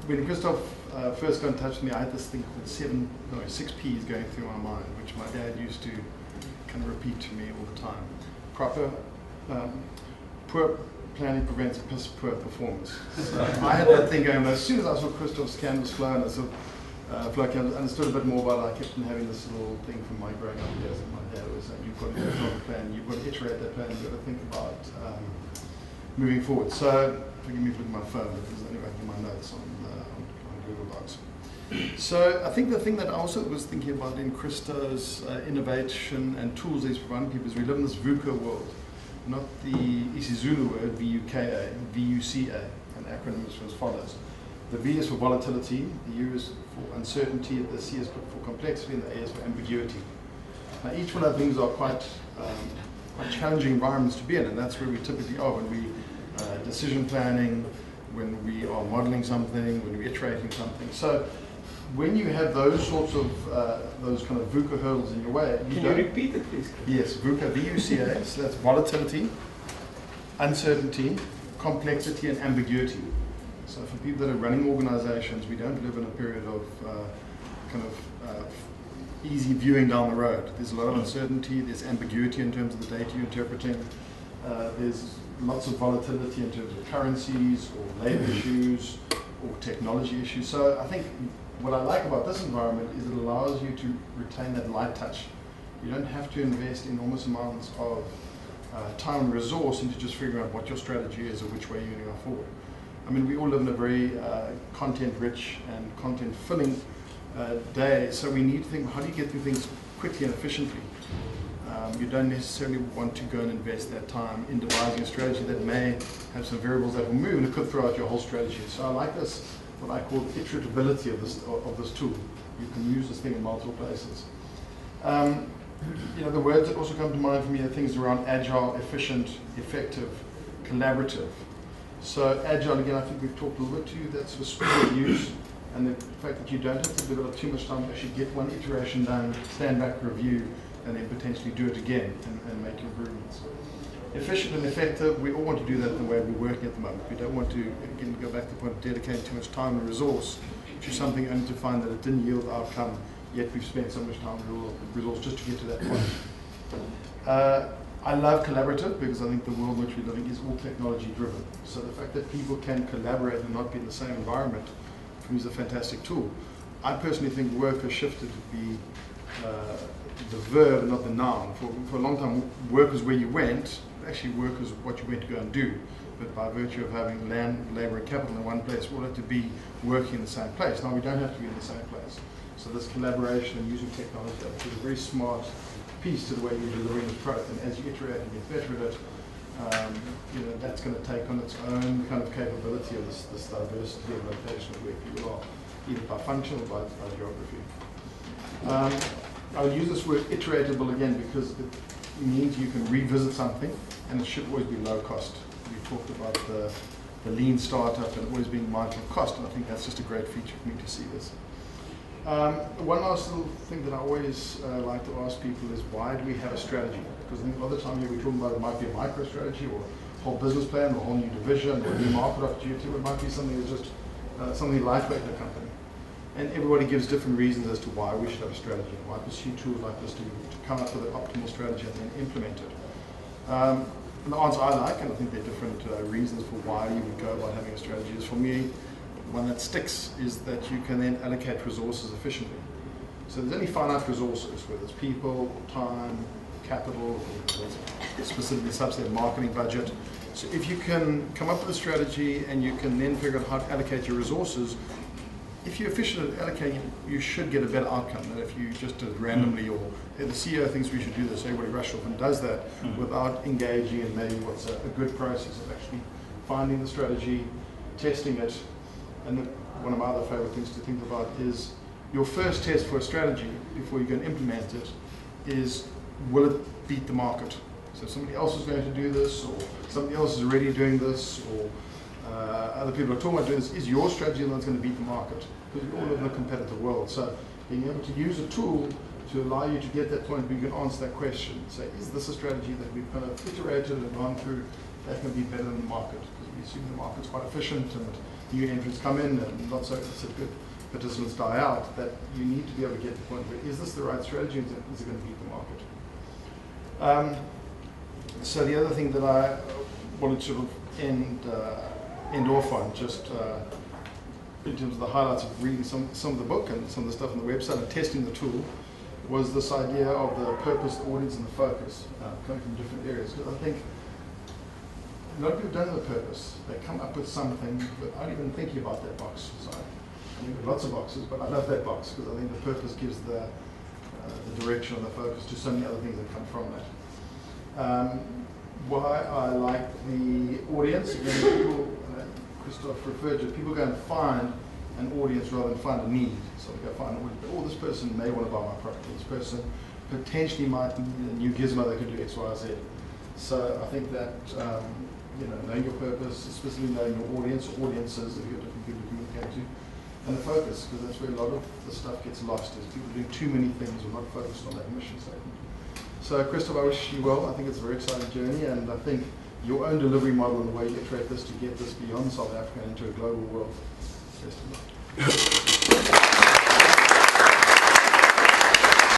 when Christoph first got in touch with me, I had this thing called 6 P's going through my mind, which my dad used to kind of repeat to me all the time. Poor planning prevents piss poor performance. So I had that thing going. As soon as I saw Christoph's canvas flow and I saw I understood a bit more about it. I kept on having this little thing from my growing up years that my dad was saying, you've got to go on a plan, you've got to iterate that plan, you've got to think about moving forward. So, forgive me for looking at my phone, but there's anyway in my notes on Google Docs. So I think the thing that I also was thinking about in Christo's innovation and tools that he's providing people is we live in this VUCA world, not the isiZulu word, VUKA, VUCA, an acronym is as follows. The V is for volatility, the U is for uncertainty, the C is for complexity, and the A is for ambiguity. Now each one of these are quite challenging environments to be in, and that's where we typically are when we decision planning, when we are modeling something, when we're iterating something. So when you have those sorts of, those kind of VUCA hurdles in your way, Can you repeat it, please? Yes, VUCA, V-U-C-A, so that's volatility, uncertainty, complexity, and ambiguity. So for people that are running organizations, we don't live in a period of easy viewing down the road. There's a lot of uncertainty, there's ambiguity in terms of the data you're interpreting, there's lots of volatility in terms of currencies or labor issues or technology issues. So I think what I like about this environment is it allows you to retain that light touch. You don't have to invest enormous amounts of time and resource into just figuring out what your strategy is or which way you're going to go forward. I mean, we all live in a very content-rich and content-filling day, so we need to think, how do you get through things quickly and efficiently? You don't necessarily want to go and invest that time in devising a strategy that may have some variables that will move, and it could throw out your whole strategy. So I like this, what I call the iteratability of this tool. You can use this thing in multiple places. You know, the words that also come to mind for me are things around agile, efficient, effective, collaborative. So agile, again, I think we've talked a little bit to you, that sort of speed of use, and the fact that you don't have to develop too much time to actually get one iteration done, stand back, review, and then potentially do it again and make improvements. Efficient and effective, we all want to do that the way we're working at the moment. We don't want to, again, go back to the point of dedicating too much time and resource to something only to find that it didn't yield outcome, yet we've spent so much time and resource just to get to that point. I love collaborative because I think the world in which we're living is all technology driven. So the fact that people can collaborate and not be in the same environment for me is a fantastic tool. I personally think work has shifted to be the verb and not the noun. For a long time, work was where you went, actually work is what you went to go and do. But by virtue of having land, labor, and capital in one place, we all have to be working in the same place. Now we don't have to be in the same place. So this collaboration and using technology is a very smart piece to the way you're delivering the product, and as you iterate and get better at it, you know, that's going to take on its own kind of capability of this diversity of location of where people are, either by function or by geography. I would use this word iteratable again because it means you can revisit something, and it should always be low cost. We talked about the lean startup and always being mindful of cost, and I think that's just a great feature for me to see this. One last little thing that I always like to ask people is, why do we have a strategy? Because I think a lot of the time here we're talking about it might be a micro strategy or a whole business plan or a whole new division or a new market opportunity, or it might be something that's just something lightweight in the company. And everybody gives different reasons as to why we should have a strategy and why pursue tools like this to come up with an optimal strategy and then implement it. And the answer I like, and I think there are different reasons for why you would go about having a strategy, is for me, one that sticks is that you can then allocate resources efficiently. So there's only finite resources, whether it's people, time, capital, or specifically subset marketing budget. So if you can come up with a strategy and you can then figure out how to allocate your resources, if you're efficient at allocating, you should get a better outcome than if you just do it randomly, or hey, the CEO thinks we should do this, everybody rushes off and does that without engaging in maybe what's a good process of actually finding the strategy, testing it. And one of my other favorite things to think about is your first test for a strategy before you can implement it is, will it beat the market? So somebody else is going to do this, or somebody else is already doing this, or other people are talking about doing this. Is your strategy the one that's going to beat the market? Because we all live in a competitive world. So being able to use a tool to allow you to get that point where you can answer that question. Say, is this a strategy that we've kind of iterated and gone through that can be better than the market? Because we assume the market's quite efficient and new entrants come in and not so good participants die out, that you need to be able to get to the point where, is this the right strategy, is it going to beat the market? So the other thing that I wanted to sort of end off on, just in terms of the highlights of reading some of the book and some of the stuff on the website and testing the tool, was this idea of the purpose, the audience, and the focus coming from different areas. Because I think a lot of people don't have a purpose. They come up with something without even thinking about that box. So I think there are lots of boxes, but I love that box because I think the purpose gives the direction and the focus to so many other things that come from that. Why I like the audience, again, people, Christoph referred to, people go and find an audience rather than find a need. So we go find an audience, but this person may want to buy my product. This person potentially might need a new gizmo that can do X, Y, Z. So I think that knowing your purpose, specifically knowing your audience, or audiences, if you're different people to communicate to, and the focus, because that's where a lot of the stuff gets lost, is people doing too many things or not focused on that mission statement. So Christoph, I wish you well. I think it's a very exciting journey, and I think your own delivery model and the way you iterate this to get this beyond South Africa into a global world. Best of luck.